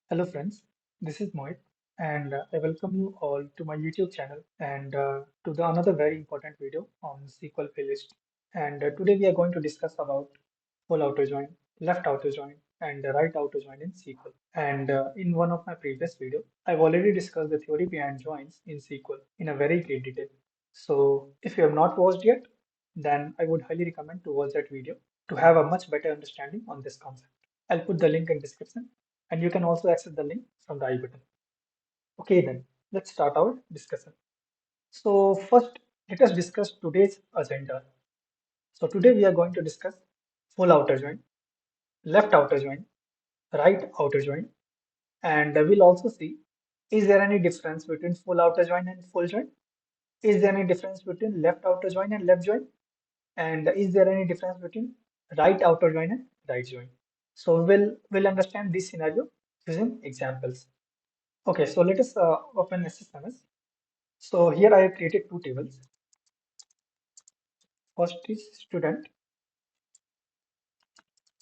Hello friends, this is Mohit and I welcome you all to my YouTube channel and to the another very important video on SQL playlist. And today we are going to discuss about full outer join, left outer join and right outer join in SQL. And in one of my previous video, I've already discussed the theory behind joins in SQL in a very great detail. So if you have not watched yet, then I would highly recommend to watch that video to have a much better understanding on this concept. I'll put the link in description and you can also access the link from the I button. Okay, then let's start our discussion. So, first, let us discuss today's agenda. So, today we are going to discuss full outer join, left outer join, right outer join, and we'll also see is there any difference between full outer join and full join? Is there any difference between left outer join and left join? And is there any difference between right outer join and right join? So, we'll understand this scenario using examples. Okay, so let us open SSMS. So here I have created two tables. First is student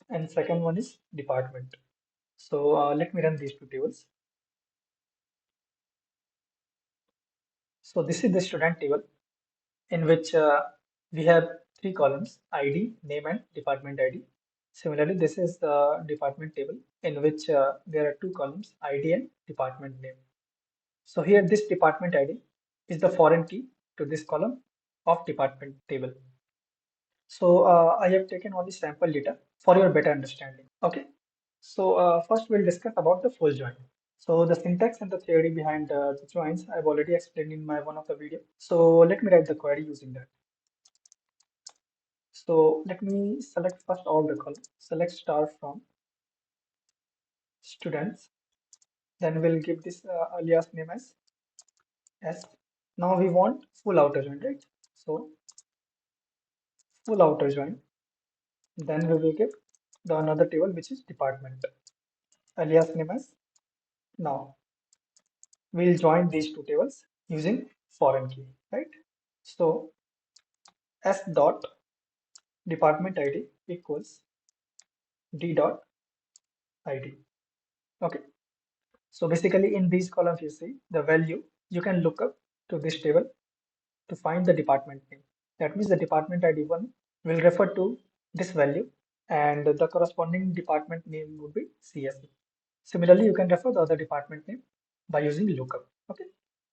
and second one is department. So let me run these two tables. So this is the student table in which we have three columns: ID, name, and department ID. Similarly, this is the department table in which there are two columns: ID and department name. So here this department ID is the foreign key to this column of department table. So I have taken all the sample data for your better understanding. Okay. So first we'll discuss about the full join. So the syntax and the theory behind the joins I've already explained in my one of the video. So let me write the query using that. So let me select first all the columns. Select star from students. Then we'll give this alias name as S. Now we want full outer join, right? So full outer join. Then we will give the another table which is department. Alias name as now. We'll join these two tables using foreign key, right? So S dot department ID equals D dot ID. Okay. So basically in these columns you see the value you can look up to this table to find the department name. That means the department ID 1 will refer to this value and the corresponding department name would be CSE. Similarly, you can refer the other department name by using lookup. Okay.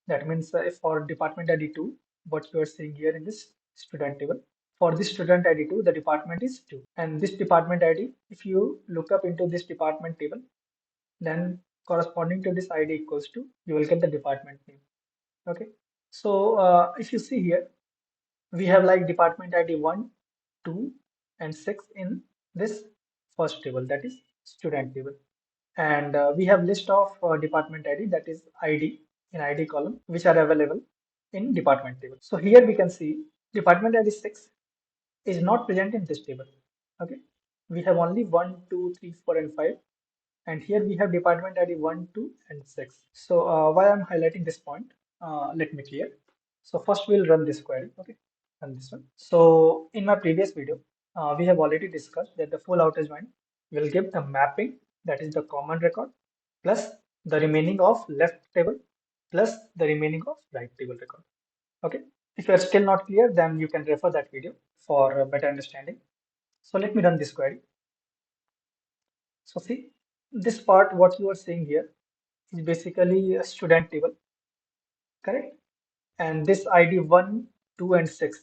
That means if for department ID 2, what you are seeing here in this student table, for this student ID 2, the department is 2. And this department ID, if you look up into this department table, then corresponding to this ID equals to, you will get the department name. Okay. So if you see here, we have like department ID 1, 2, and 6 in this first table, that is student table. And we have list of department ID, that is ID in ID column, which are available in department table. So here we can see department ID 6 is not present in this table. Okay, we have only 1, 2, 3, 4, and 5, and here we have department ID 1, 2, and 6. So why I'm highlighting this point, let me clear. So first we'll run this query. Okay, run this one. So in my previous video, we have already discussed that the full outer join will give the mapping, that is the common record, plus the remaining of left table plus the remaining of right table record. Okay. If you are still not clear, then you can refer that video for better understanding. So let me run this query. So see, this part, what you are seeing here is basically a student table, correct? And this ID 1, 2, and 6,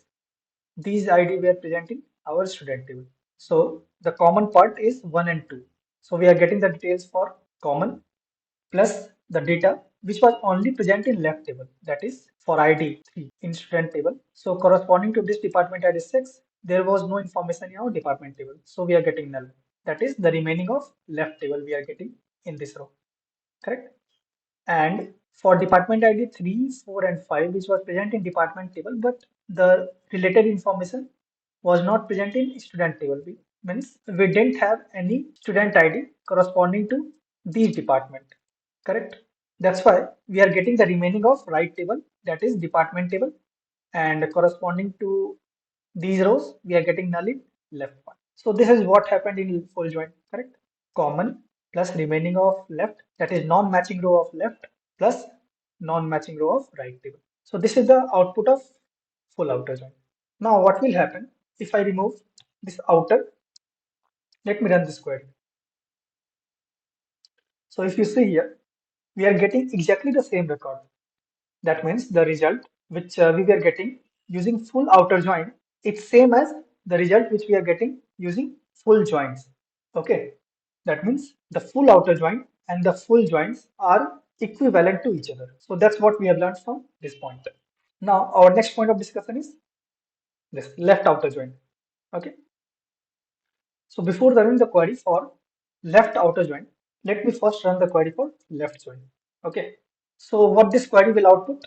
these ID we are presenting our student table. So the common part is 1 and 2. So we are getting the details for common plus the data which was only present in left table, that is for ID 3 in student table. So corresponding to this department ID 6, there was no information in our department table. So we are getting null. That is the remaining of left table we are getting in this row, correct? And for department ID 3, 4, and 5, which was present in department table, but the related information was not present in student table. Means we didn't have any student ID corresponding to these department, correct? That's why we are getting the remaining of right table, that is department table, and corresponding to these rows, we are getting null in left one. So this is what happened in full join, correct? Common plus remaining of left, that is non-matching row of left plus non-matching row of right table. So this is the output of full outer join. Now what will happen if I remove this outer? Let me run this query. So if you see here, we are getting exactly the same record. That means the result which we were getting using full outer join, it's same as the result which we are getting using full joins. Okay, that means the full outer join and the full joins are equivalent to each other. So that's what we have learned from this point. Now our next point of discussion is this left outer join. Okay, so before running the query for left outer join, let me first run the query for left join. Okay, so what this query will output?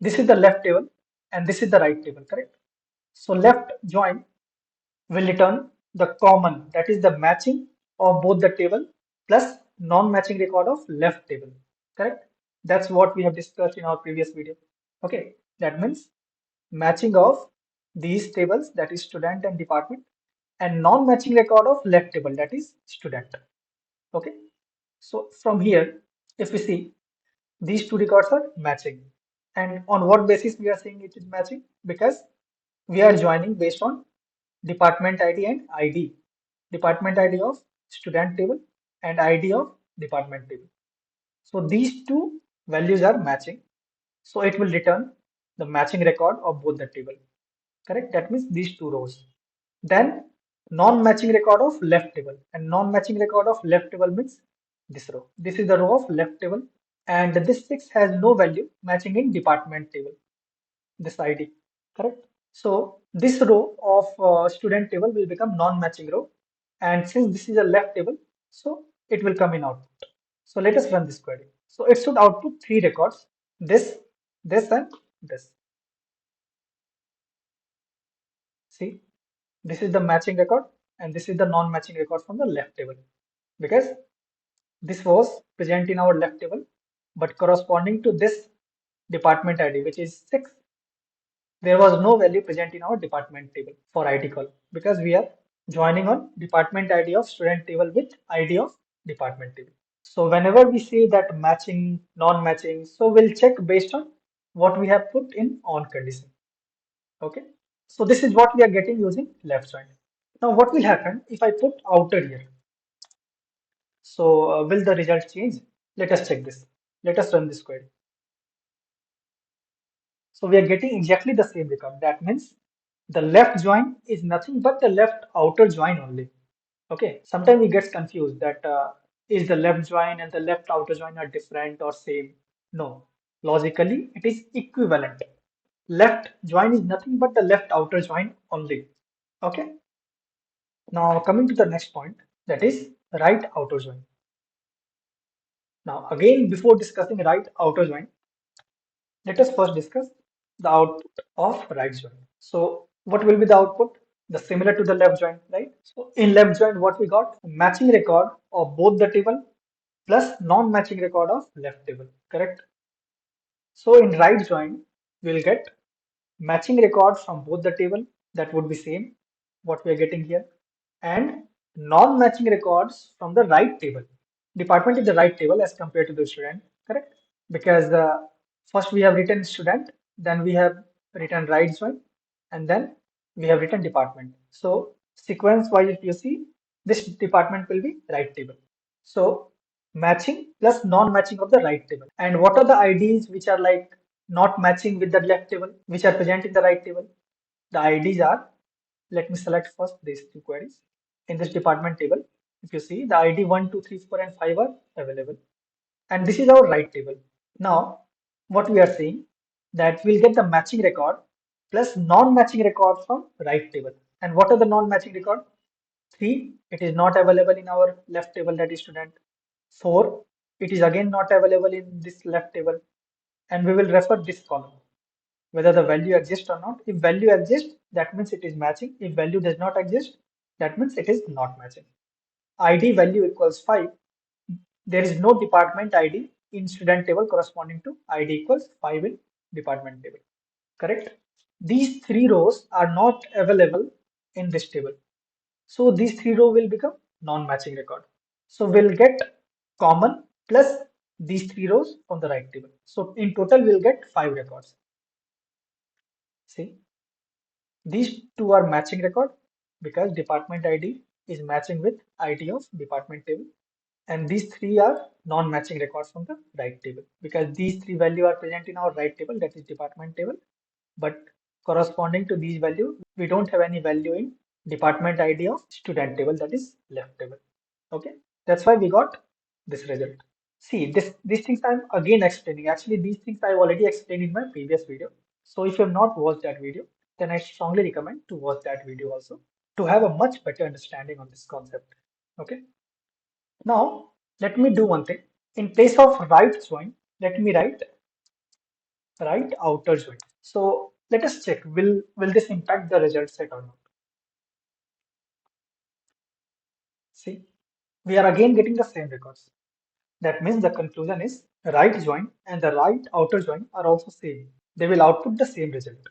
This is the left table and this is the right table, correct? So left join will return the common, that is the matching of both the table plus non-matching record of left table, correct? That's what we have discussed in our previous video. Okay, that means matching of these tables, that is student and department, and non-matching record of left table, that is student. Okay, so from here, if we see, these two records are matching. And on what basis we are saying it is matching? Because we are joining based on department ID and ID. Department ID of student table and ID of department table. So these two values are matching. So it will return the matching record of both the table. Correct? That means these two rows. Then non-matching record of left table, and non-matching record of left table means this row. This is the row of left table, and this 6 has no value matching in department table, this ID. Correct? So this row of student table will become non-matching row, and since this is a left table, so it will come in output. So let us run this query. So it should output three records: this, this, and this. See, this is the matching record and this is the non-matching record from the left table, because this was present in our left table, but corresponding to this department ID, which is 6, there was no value present in our department table for ID column, because we are joining on department ID of student table with ID of department table. So whenever we say that matching, non-matching, so we'll check based on what we have put in on condition. Okay, so this is what we are getting using left join. Now what will happen if I put outer here? So will the result change? Let us check this. Let us run this query. So we are getting exactly the same record. That means the left join is nothing but the left outer join only. Okay, sometimes we get confused that is the left join and the left outer join are different or same? No, logically it is equivalent. Left join is nothing but the left outer join only. Okay, now coming to the next point, that is right outer join. Now again, before discussing right outer join, let us first discuss the output of right join. So what will be the output? The similar to the left join, right? So in left join, what we got? Matching record of both the table plus non-matching record of left table, correct? So in right join, we'll get matching record from both the table, that would be same, what we are getting here, and non-matching records from the right table. Department is the right table as compared to the student, correct? Because first we have written student, then we have written right join, and then we have written department. So sequence wise, if you see, this department will be right table. So matching plus non-matching of the right table. And what are the IDs which are like not matching with the left table, which are present in the right table? The IDs are, let me select first these two queries. In this department table, if you see, the ID 1, 2, 3, 4, and 5 are available. And this is our right table. Now, what we are seeing, that we'll get the matching record plus non-matching record from right table. And what are the non-matching record? 3, it is not available in our left table, that is student. 4, it is again not available in this left table. And we will refer this column, whether the value exists or not. If value exists, that means it is matching. If value does not exist, that means it is not matching. ID value equals 5. There is no department ID in student table corresponding to ID equals 5 in department table. Correct? These three rows are not available in this table. So these three rows will become non-matching record. So we'll get common plus these three rows from the right table. So in total, we'll get five records. See, these two are matching record because department ID is matching with ID of department table. And these three are non-matching records from the right table because these three values are present in our right table, that is department table. But corresponding to these values, we don't have any value in department ID of student table, that is left table. Okay, that's why we got this result. See, these things I'm again explaining. Actually, these things I've already explained in my previous video. So if you have not watched that video, then I strongly recommend to watch that video also to have a much better understanding on this concept. Okay. Now let me do one thing. In place of right join, let me write right outer join. So let us check. Will this impact the result set or not? See, we are again getting the same records. That means the conclusion is right join and the right outer join are also same. They will output the same result.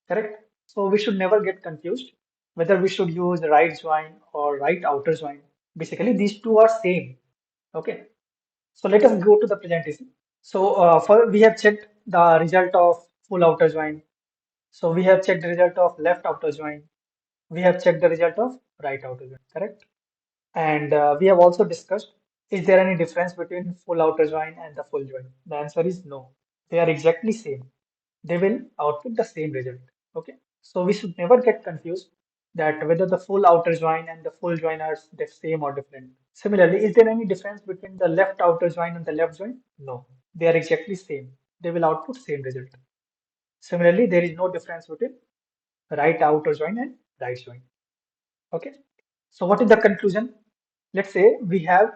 Correct? So we should never get confused whether we should use right join or right outer join. Basically, these two are same. Okay. So let us go to the presentation. So for we have checked the result of full outer join. So we have checked the result of left outer join. We have checked the result of right outer join. Correct? And we have also discussed, is there any difference between full outer join and the full join? The answer is no. They are exactly same. They will output the same result. Okay. So we should never get confused that whether the full outer join and the full join are the same or different. Similarly, is there any difference between the left outer join and the left join? No. They are exactly same. They will output same result. Similarly, there is no difference between right outer join and right join. Okay. So what is the conclusion? Let's say we have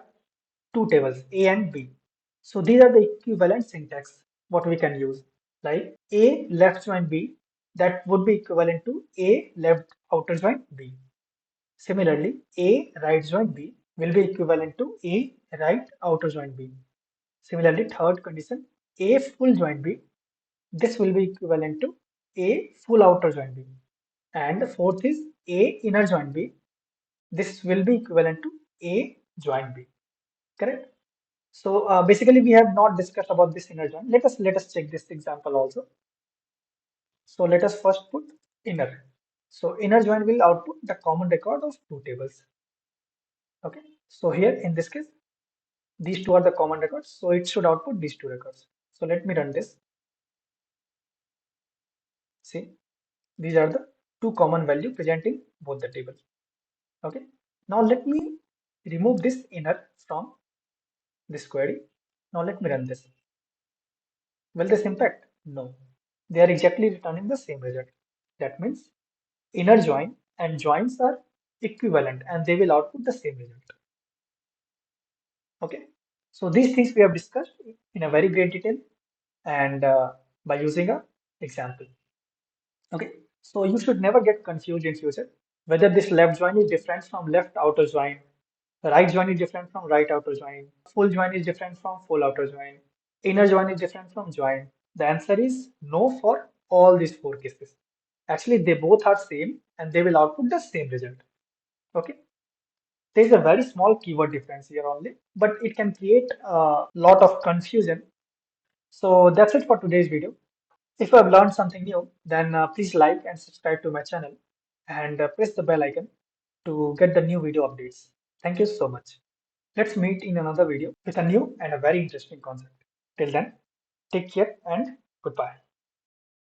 two tables, A and B. So these are the equivalent syntax what we can use. Like A left join B, that would be equivalent to A left outer join B. Similarly, A right join B will be equivalent to A right outer join B. Similarly, third condition, A full join B, this will be equivalent to A full outer join B. And the fourth is A inner join B, this will be equivalent to A join B. Correct? So basically, we have not discussed about this inner join. Let us check this example also. So let us first put inner. So inner join will output the common record of two tables. Okay. So here in this case, these two are the common records. So it should output these two records. So let me run this. See, these are the two common value present in both the tables. Okay. Now let me remove this inner from this query. Now let me run this. Will this impact? No. They are exactly returning the same result. That means inner join and joins are equivalent and they will output the same result. Okay. So these things we have discussed in a very great detail and by using a example. Okay. So you should never get confused in future whether this left join is different from left outer join, right join is different from right outer join, full join is different from full outer join, inner join is different from join. The answer is no for all these four cases. Actually, they both are same and they will output the same result. Okay. There is a very small keyword difference here only, but it can create a lot of confusion. So that's it for today's video. If you have learned something new, then please like and subscribe to my channel and press the bell icon to get the new video updates. Thank you so much. Let's meet in another video with a new and a very interesting concept. Till then, take care and goodbye.